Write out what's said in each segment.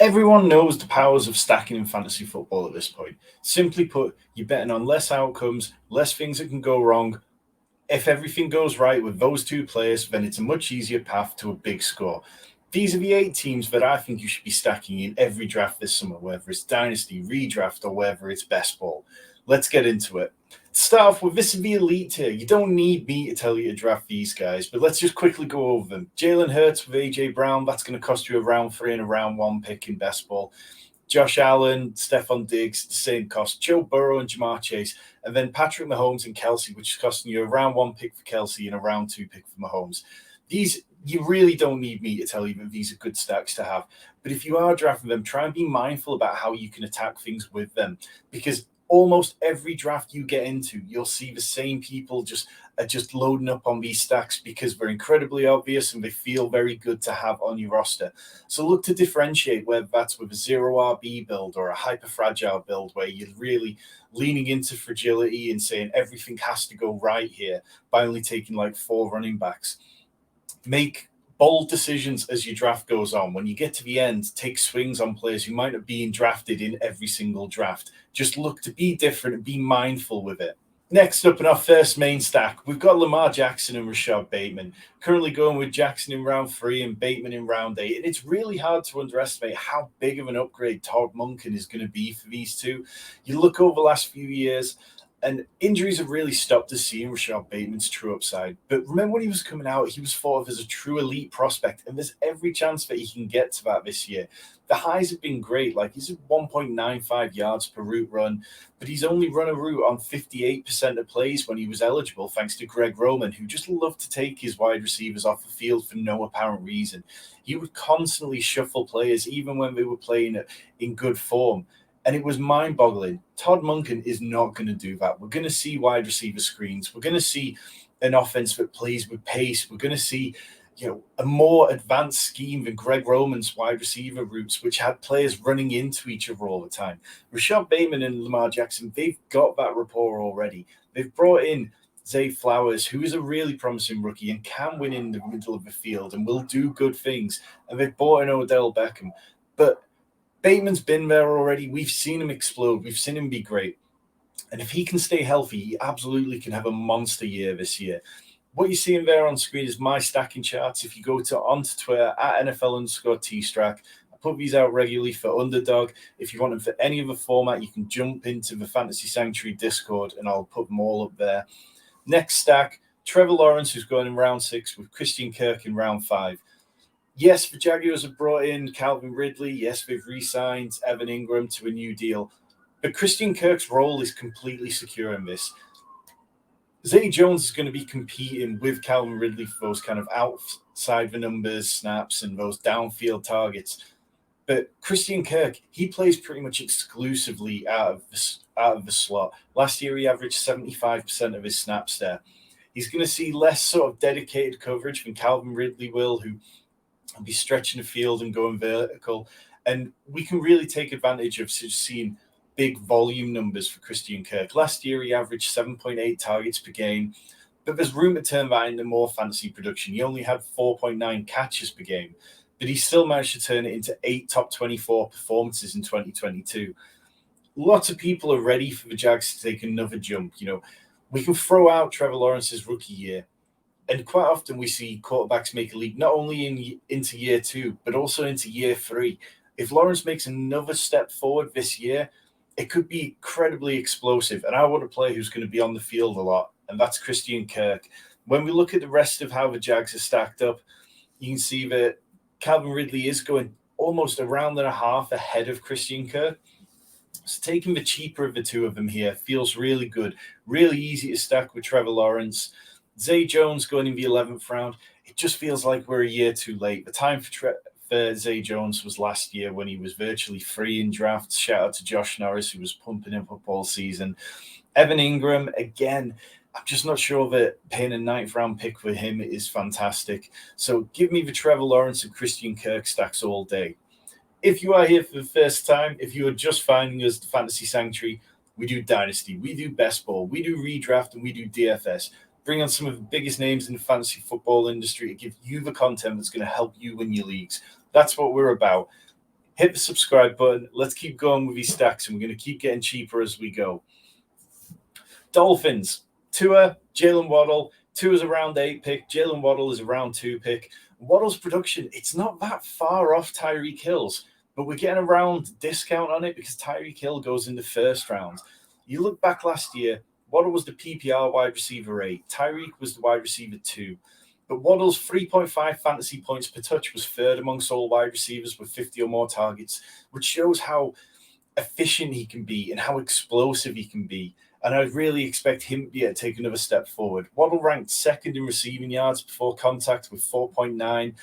Everyone knows the powers of stacking in fantasy football at this point. Simply put, you're betting on less outcomes, less things that can go wrong. If everything goes right with those two players, then it's a much easier path to a big score. These are the 8 teams that I think you should be stacking in every draft this summer, whether it's Dynasty, Redraft, or whether it's Best Ball. Let's get into it. Start off with this is the elite tier. You don't need me to tell you to draft these guys, but let's just quickly go over them. Jaylen Hurts with A.J. Brown, that's going to cost you a round 3 and a round 1 pick in Best Ball. Josh Allen, Stephon Diggs, the same cost. Joe Burrow and Jamar Chase. And then Patrick Mahomes and Kelsey, which is costing you a round 1 pick for Kelsey and a round 2 pick for Mahomes. These, you really don't need me to tell you that these are good stacks to have. But if you are drafting them, try and be mindful about how you can attack things with them. Because almost every draft you get into, you'll see the same people just loading up on these stacks because they're incredibly obvious and they feel very good to have on your roster. So look to differentiate, whether that's with a 0 RB build or a hyper fragile build where you're really leaning into fragility and saying everything has to go right here by only taking like 4 running backs. Make bold decisions as your draft goes on. When you get to the end, take swings on players who might not be drafted in every single draft. Just look to be different and be mindful with it. Next up in our first main stack, we've got Lamar Jackson and Rashod Bateman. Currently going with Jackson in round 3 and Bateman in round 8. And it's really hard to underestimate how big of an upgrade Todd Monken is going to be for these two. You look over the last few years, and injuries have really stopped us seeing Rashod Bateman's true upside. But remember when he was coming out, he was thought of as a true elite prospect, and there's every chance that he can get to that this year. The highs have been great. Like he's at 1.95 yards per route run, but he's only run a route on 58% of plays when he was eligible, thanks to Greg Roman, who just loved to take his wide receivers off the field for no apparent reason. He would constantly shuffle players, even when they were playing in good form. And it was mind-boggling. Todd Monken is not going to do that. We're going to see wide receiver screens. We're going to see an offense that plays with pace. We're going to see, a more advanced scheme than Greg Roman's wide receiver routes, which had players running into each other all the time. Rashod Bateman and Lamar Jackson, they've got that rapport already. They've brought in Zay Flowers, who is a really promising rookie and can win in the middle of the field and will do good things. And they've brought in Odell Beckham. But Bateman's been there already. We've seen him explode. We've seen him be great. And if he can stay healthy, he absolutely can have a monster year this year. What you're seeing there on screen is my stacking charts. If you go onto Twitter at NFL_Tstrack, I put these out regularly for Underdog. If you want them for any other format, you can jump into the Fantasy Sanctuary Discord and I'll put them all up there. Next stack, Trevor Lawrence, who's going in round 6 with Christian Kirk in round 5. Yes, the Jaguars have brought in Calvin Ridley. Yes, they've re-signed Evan Ingram to a new deal. But Christian Kirk's role is completely secure in this. Zay Jones is going to be competing with Calvin Ridley for those kind of outside the numbers snaps and those downfield targets. But Christian Kirk, he plays pretty much exclusively out of the slot. Last year, he averaged 75% of his snaps there. He's going to see less sort of dedicated coverage than Calvin Ridley will, who will be stretching the field and going vertical. And we can really take advantage of seeing big volume numbers for Christian Kirk. Last year, he averaged 7.8 targets per game, but there's room to turn that into more fantasy production. He only had 4.9 catches per game, but he still managed to turn it into 8 top 24 performances in 2022. Lots of people are ready for the Jags to take another jump. We can throw out Trevor Lawrence's rookie year, and quite often we see quarterbacks make a leap not only into year 2, but also into year 3. If Lawrence makes another step forward this year, it could be incredibly explosive. And I want a player who's going to be on the field a lot, and that's Christian Kirk. When we look at the rest of how the Jags are stacked up, you can see that Calvin Ridley is going almost a round and a half ahead of Christian Kirk. So taking the cheaper of the two of them here feels really good. Really easy to stack with Trevor Lawrence. Zay Jones going in the 11th round, it just feels like we're a year too late. The time for Zay Jones was last year when he was virtually free in drafts. Shout out to Josh Norris, who was pumping him up all season. Evan Ingram, again, I'm just not sure that paying a 9th round pick for him is fantastic. So give me the Trevor Lawrence and Christian Kirk stacks all day. If you are here for the first time, if you are just finding us the Fantasy Sanctuary, we do Dynasty, we do Best Ball, we do Redraft, and we do DFS. Bring on some of the biggest names in the fantasy football industry to give you the content that's going to help you win your leagues. That's what we're about. hit the subscribe button. Let's keep going with these stacks, and we're going to keep getting cheaper as we go. Dolphins, Tua, Jaylen Waddle. Tua's a round 8 pick. Jaylen Waddle is a round 2 pick. Waddle's production, it's not that far off Tyreek Hill's, but we're getting a round discount on it because Tyreek Hill goes in the first round. You look back last year, Waddle was the PPR wide receiver 8. Tyreek was the wide receiver 2. But Waddle's 3.5 fantasy points per touch was third amongst all wide receivers with 50 or more targets, which shows how efficient he can be and how explosive he can be. And I really expect him to take another step forward. Waddle ranked second in receiving yards before contact with 4.9,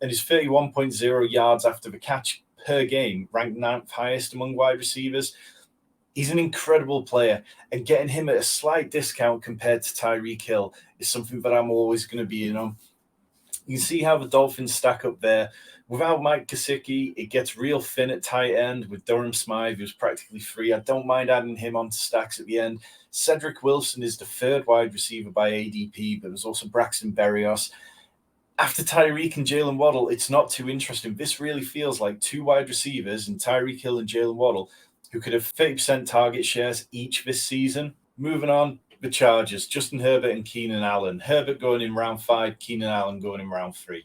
and his 31.0 yards after the catch per game ranked 9th highest among wide receivers. He's an incredible player, and getting him at a slight discount compared to Tyreek Hill is something that I'm always going to be in on. You can see how the Dolphins stack up there. Without Mike Gesicki, it gets real thin at tight end with Durham Smythe, who's practically free. I don't mind adding him onto stacks at the end. Cedric Wilson is the third wide receiver by ADP, but there's also Braxton Berrios. After Tyreek and Jaylen Waddle, it's not too interesting. This really feels like two wide receivers in Tyreek Hill and Jaylen Waddle who could have 30% target shares each this season. Moving on, the Chargers, Justin Herbert and Keenan Allen. Herbert going in round 5, Keenan Allen going in round 3.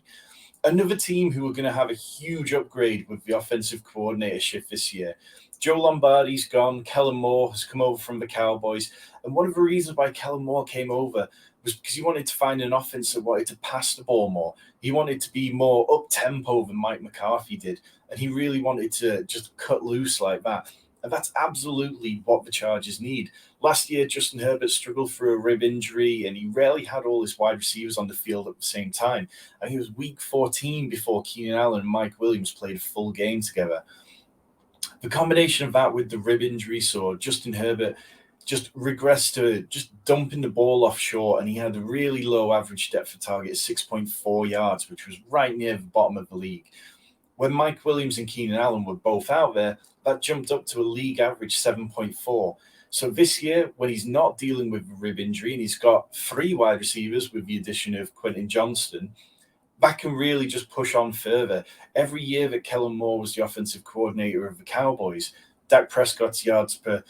Another team who are going to have a huge upgrade with the offensive coordinator shift this year. Joe Lombardi's gone. Kellen Moore has come over from the Cowboys. And one of the reasons why Kellen Moore came over was because he wanted to find an offense that wanted to pass the ball more. He wanted to be more up-tempo than Mike McCarthy did. And he really wanted to just cut loose like that. And that's absolutely what the Chargers need. Last year, Justin Herbert struggled through a rib injury, and he rarely had all his wide receivers on the field at the same time. And he was week 14 before Keenan Allen and Mike Williams played a full game together. The combination of that with the rib injury saw Justin Herbert just regressed to just dumping the ball off short, and he had a really low average depth of target of 6.4 yards, which was right near the bottom of the league. When Mike Williams and Keenan Allen were both out there, that jumped up to a league average 7.4. So this year, when he's not dealing with a rib injury and he's got 3 wide receivers with the addition of Quentin Johnston, that can really just push on further. Every year that Kellen Moore was the offensive coordinator of the Cowboys, Dak Prescott's yards per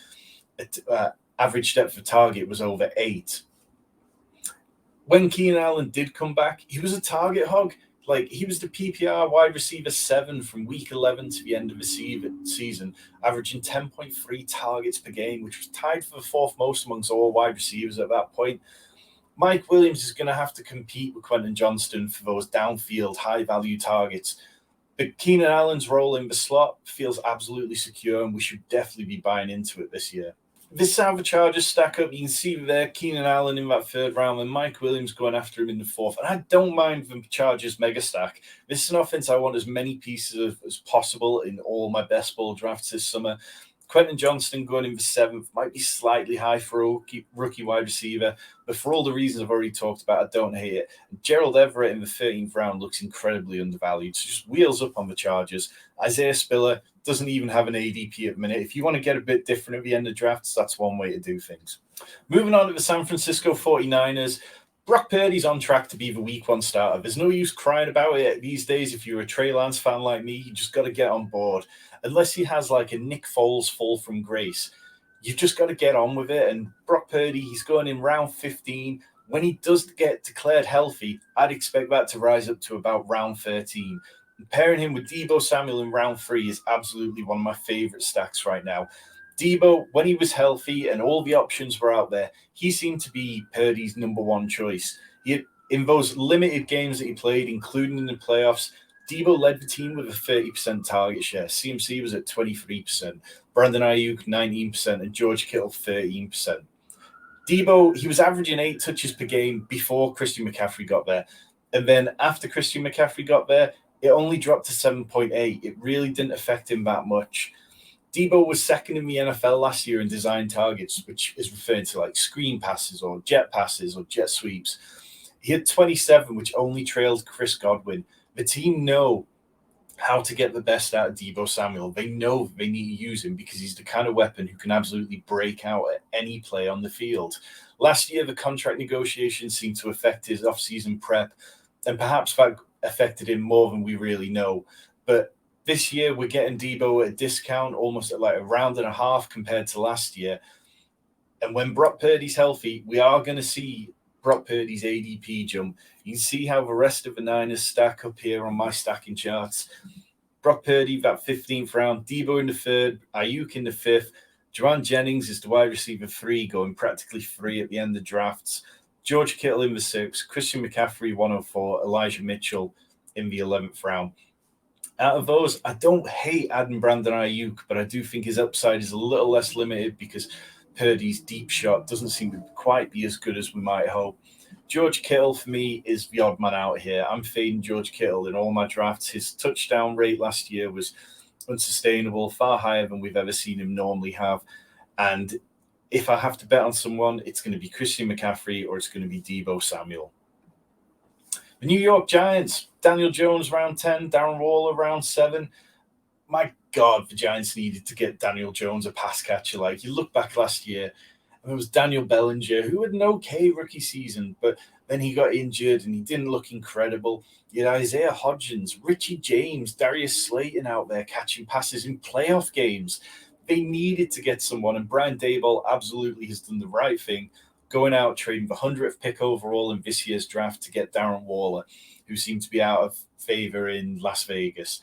average depth of target was over 8. When Keenan Allen did come back, he was a target hog. Like, he was the PPR wide receiver 7 from week 11 to the end of the season, averaging 10.3 targets per game, which was tied for the 4th most amongst all wide receivers at that point. Mike Williams is going to have to compete with Quentin Johnston for those downfield, high-value targets. But Keenan Allen's role in the slot feels absolutely secure, and we should definitely be buying into it this year. This is how the Chargers stack up. You can see there Keenan Allen in that 3rd round and Mike Williams going after him in the 4th. And I don't mind the Chargers mega stack. This is an offense I want as many pieces of as possible in all my best ball drafts this summer. Quentin Johnston going in the 7th might be slightly high for a rookie wide receiver, but for all the reasons I've already talked about, I don't hate it. Gerald Everett in the 13th round looks incredibly undervalued, so just wheels up on the Chargers. Isaiah Spiller doesn't even have an ADP at the minute. If you want to get a bit different at the end of drafts, that's one way to do things. Moving on to the San Francisco 49ers, Brock Purdy's on track to be the week 1 starter. There's no use crying about it these days. If you're a Trey Lance fan like me, you just got to get on board. Unless he has like a Nick Foles fall from grace, you've just got to get on with it. And Brock Purdy, he's going in round 15. When he does get declared healthy, I'd expect that to rise up to about round 13. And pairing him with Deebo Samuel in round 3 is absolutely one of my favorite stacks right now. Deebo, when he was healthy and all the options were out there, he seemed to be Purdy's number 1 choice. In those limited games that he played, including in the playoffs, Deebo led the team with a 30% target share. CMC was at 23%, Brandon Ayuk 19%, and George Kittle 13%. Deebo, he was averaging 8 touches per game before Christian McCaffrey got there. And then after Christian McCaffrey got there, it only dropped to 7.8. It really didn't affect him that much. Deebo was 2nd in the NFL last year in design targets, which is referred to like screen passes or jet sweeps. He had 27, which only trailed Chris Godwin. The team know how to get the best out of Deebo Samuel. They know they need to use him because he's the kind of weapon who can absolutely break out at any play on the field. Last year, the contract negotiations seemed to affect his offseason prep, and perhaps that affected him more than we really know. But This year, we're getting Deebo at a discount, almost at like a round and a half compared to last year. And when Brock Purdy's healthy, we are going to see Brock Purdy's ADP jump. You can see how the rest of the Niners stack up here on my stacking charts. Brock Purdy, that 15th round. Deebo in the 3rd. Ayuk in the 5th. Juwan Jennings is the wide receiver 3, going practically free at the end of drafts. George Kittle in the 6th. Christian McCaffrey, 104. Elijah Mitchell in the 11th round. Out of those, I don't hate adding Brandon Ayuk, but I do think his upside is a little less limited because Purdy's deep shot doesn't seem to quite be as good as we might hope. George Kittle, for me, is the odd man out here. I'm fading George Kittle in all my drafts. His touchdown rate last year was unsustainable, far higher than we've ever seen him normally have. And if I have to bet on someone, it's going to be Christian McCaffrey or it's going to be Deebo Samuel. The New York Giants, Daniel Jones round 10, Darren Waller round 7. My God, the Giants needed to get Daniel Jones a pass catcher. Like, you look back last year, and it was Daniel Bellinger, who had an okay rookie season, but then he got injured and he didn't look incredible. You had Isaiah Hodgins, Richie James, Darius Slayton out there catching passes in playoff games. They needed to get someone, and Brian Daboll absolutely has done the right thing, going out, trading the 100th pick overall in this year's draft to get Darren Waller, who seemed to be out of favor in Las Vegas.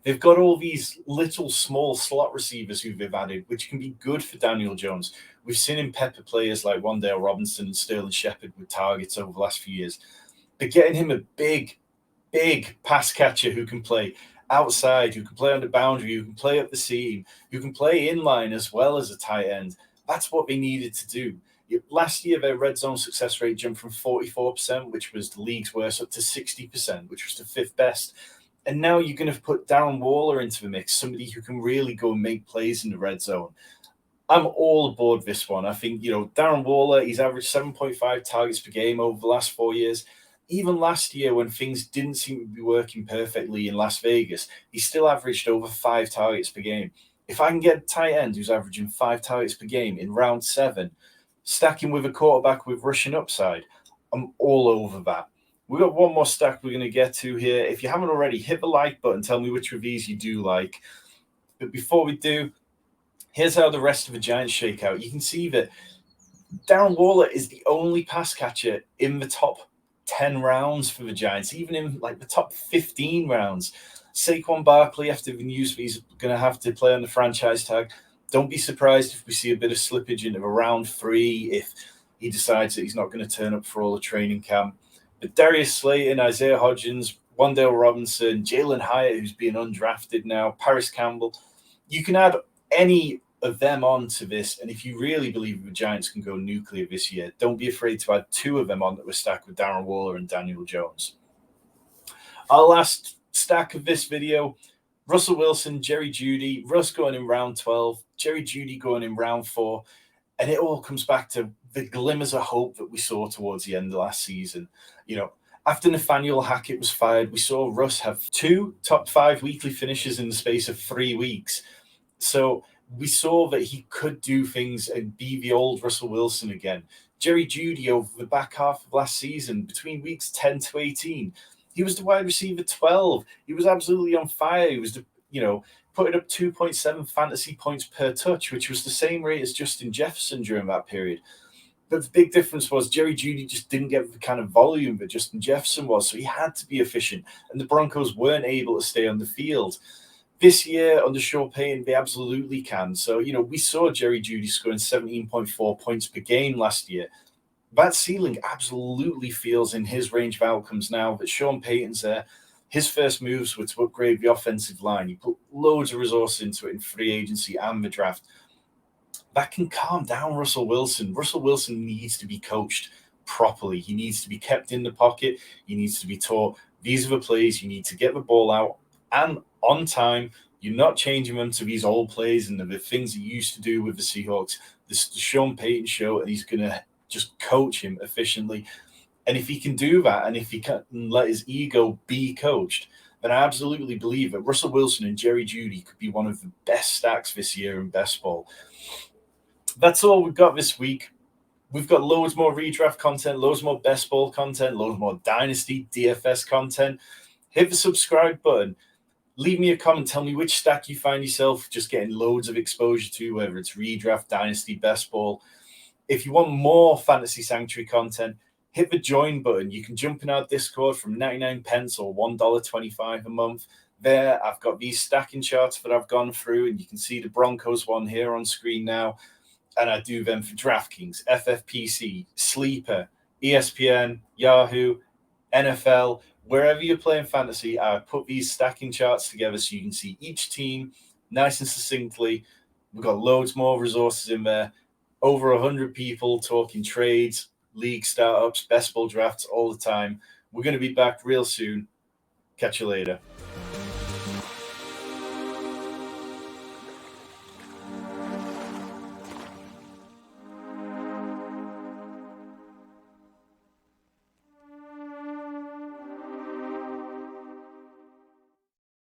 They've got all these little small slot receivers who they've added, which can be good for Daniel Jones. We've seen him pepper players like Wan'Dale Robinson and Sterling Shepard with targets over the last few years. But getting him a big pass catcher who can play outside, who can play on the boundary, who can play up the seam, who can play inline as well as a tight end, that's what they needed to do. Last year, their red zone success rate jumped from 44%, which was the league's worst, up to 60%, which was the 5th best. And now you're going to put Darren Waller into the mix, somebody who can really go and make plays in the red zone. I'm all aboard this one. I think, Darren Waller, he's averaged 7.5 targets per game over the last 4 years. Even last year, when things didn't seem to be working perfectly in Las Vegas, he still averaged over 5 targets per game. If I can get a tight end who's averaging 5 targets per game in round 7, stacking with a quarterback with rushing upside, I'm all over that. We've got one more stack we're going to get to here. If you haven't already, hit the like button. Tell me which of these you do like. But before we do, here's how the rest of the Giants shake out. You can see that Darren Waller is the only pass catcher in the top 10 rounds for the Giants, even in like the top 15 rounds. Saquon Barkley, after the news, he's going to have to play on the franchise tag. Don't be surprised if we see a bit of slippage into round 3 if he decides that he's not going to turn up for all the training camp. But Darius Slayton, Isaiah Hodgins, Wan'Dale Robinson, Jalen Hyatt, who's being undrafted now, Paris Campbell, you can add any of them onto this. And if you really believe the Giants can go nuclear this year, don't be afraid to add 2 of them on that were stacked with Darren Waller and Daniel Jones. Our last stack of this video, Russell Wilson, Jerry Jeudy, Russ going in round 12, Jerry Jeudy going in round 4. And it all comes back to the glimmers of hope that we saw towards the end of last season. After Nathaniel Hackett was fired, we saw Russ have 2 top 5 weekly finishes in the space of 3 weeks. So we saw that he could do things and be the old Russell Wilson again. Jerry Jeudy over the back half of last season, between weeks 10 to 18, he was the wide receiver 12. He was absolutely on fire. He was, putting up 2.7 fantasy points per touch, which was the same rate as Justin Jefferson during that period. But the big difference was Jerry Jeudy just didn't get the kind of volume that Justin Jefferson was, so he had to be efficient, and the Broncos weren't able to stay on the field. This year, under Sean Payton, they absolutely can. So, we saw Jerry Jeudy scoring 17.4 points per game last year. That ceiling absolutely feels in his range of outcomes now that Sean Payton's there. His first moves were to upgrade the offensive line. He put loads of resources into it in free agency and the draft. That can calm down Russell Wilson. Russell Wilson needs to be coached properly. He needs to be kept in the pocket. He needs to be taught, these are the plays. You need to get the ball out and on time. You're not changing them to these old plays and the things he used to do with the Seahawks. This is the Sean Payton show, and he's going to just coach him efficiently. And if he can do that, and if he can let his ego be coached, then I absolutely believe that Russell Wilson and Jerry Jeudy could be one of the best stacks this year in best ball. That's all we've got this week. We've got loads more redraft content, loads more best ball content, loads more dynasty DFS content. Hit the subscribe button. Leave me a comment. Tell me which stack you find yourself just getting loads of exposure to, whether it's redraft, dynasty, best ball. If you want more Fantasy Sanctuary content, hit the join button. You can jump in our Discord from 99 pence or $1.25 a month. There, I've got these stacking charts that I've gone through, and you can see the Broncos one here on screen now. And I do them for DraftKings, FFPC, Sleeper, ESPN, Yahoo, NFL, wherever you're playing fantasy. I put these stacking charts together so you can see each team nice and succinctly. We've got loads more resources in there. Over 100 people talking trades, league startups, best ball drafts all the time. We're going to be back real soon. Catch you later.